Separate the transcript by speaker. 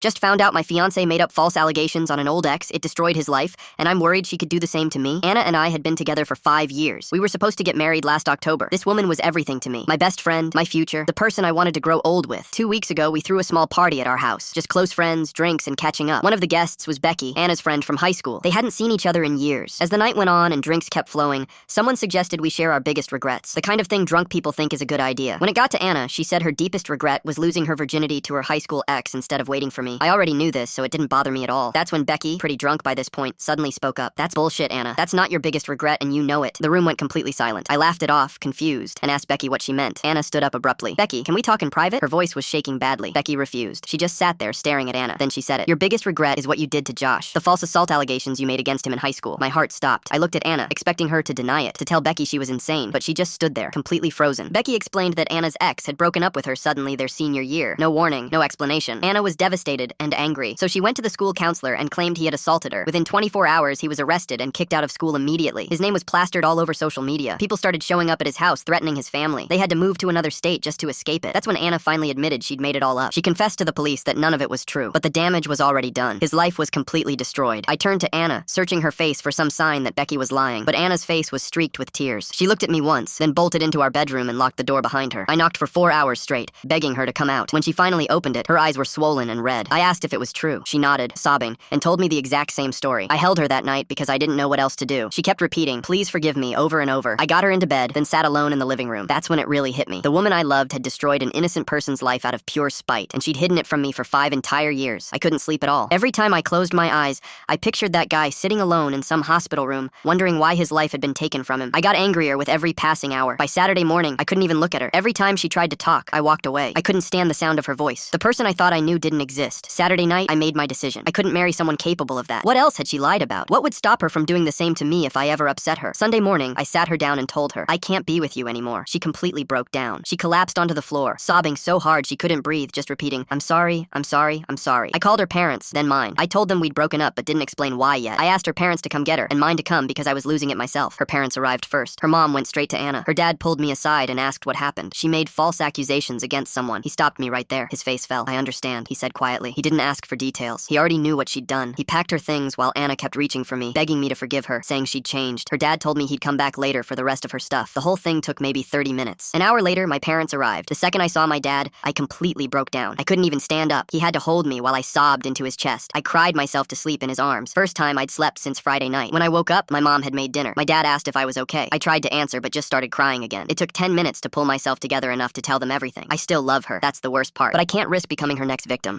Speaker 1: Just found out my fiancé made up false allegations on an old ex. It destroyed his life, and I'm worried she could do the same to me. Anna and I had been together for 5 years. We were supposed to get married last October. This woman was everything to me. My best friend, my future, the person I wanted to grow old with. 2 weeks ago, we threw a small party at our house. Just close friends, drinks, and catching up. One of the guests was Becky, Anna's friend from high school. They hadn't seen each other in years. As the night went on and drinks kept flowing, someone suggested we share our biggest regrets. The kind of thing drunk people think is a good idea. When it got to Anna, she said her deepest regret was losing her virginity to her high school ex instead of waiting for me. I already knew this, so it didn't bother me at all. That's when Becky, pretty drunk by this point, suddenly spoke up. "That's bullshit, Anna. That's not your biggest regret, and you know it." The room went completely silent. I laughed it off, confused, and asked Becky what she meant. Anna stood up abruptly. "Becky, can we talk in private?" Her voice was shaking badly. Becky refused. She just sat there staring at Anna. Then she said it. "Your biggest regret is what you did to Josh. The false assault allegations you made against him in high school." My heart stopped. I looked at Anna, expecting her to deny it, to tell Becky she was insane, but she just stood there, completely frozen. Becky explained that Anna's ex had broken up with her suddenly their senior year. No warning, no explanation. Anna was devastated and angry, so she went to the school counselor and claimed he had assaulted her. Within 24 hours, he was arrested and kicked out of school immediately. His name was plastered all over social media. People started showing up at his house, threatening his family. They had to move to another state just to escape it. That's when Anna finally admitted she'd made it all up. She confessed to the police that none of it was true, but the damage was already done. His life was completely destroyed. I turned to Anna, searching her face for some sign that Becky was lying, but Anna's face was streaked with tears. She looked at me once, then bolted into our bedroom and locked the door behind her. I knocked for 4 hours straight, begging her to come out. When she finally opened it, her eyes were swollen and red. I asked if it was true. She nodded, sobbing, and told me the exact same story. I held her that night because I didn't know what else to do. She kept repeating, "Please forgive me," over and over. I got her into bed, then sat alone in the living room. That's when it really hit me. The woman I loved had destroyed an innocent person's life out of pure spite, and she'd hidden it from me for 5 entire years. I couldn't sleep at all. Every time I closed my eyes, I pictured that guy sitting alone in some hospital room, wondering why his life had been taken from him. I got angrier with every passing hour. By Saturday morning, I couldn't even look at her. Every time she tried to talk, I walked away. I couldn't stand the sound of her voice. The person I thought I knew didn't exist. Saturday night, I made my decision. I couldn't marry someone capable of that. What else had she lied about? What would stop her from doing the same to me if I ever upset her? Sunday morning, I sat her down and told her, "I can't be with you anymore." She completely broke down. She collapsed onto the floor, sobbing so hard she couldn't breathe, just repeating, "I'm sorry, I'm sorry, I'm sorry." I called her parents, then mine. I told them we'd broken up but didn't explain why yet. I asked her parents to come get her, and mine to come because I was losing it myself. Her parents arrived first. Her mom went straight to Anna. Her dad pulled me aside and asked what happened. She made false accusations against someone. He stopped me right there. His face fell. "I understand," he said quietly. He didn't ask for details. He already knew what she'd done. He packed her things while Anna kept reaching for me, begging me to forgive her, saying she'd changed. Her dad told me he'd come back later for the rest of her stuff. The whole thing took maybe 30 minutes. An hour later, my parents arrived. The second I saw my dad, I completely broke down. I couldn't even stand up. He had to hold me while I sobbed into his chest. I cried myself to sleep in his arms. First time I'd slept since Friday night. When I woke up, my mom had made dinner. My dad asked if I was okay. I tried to answer, but just started crying again. It took 10 minutes to pull myself together enough to tell them everything. I still love her. That's the worst part. But I can't risk becoming her next victim.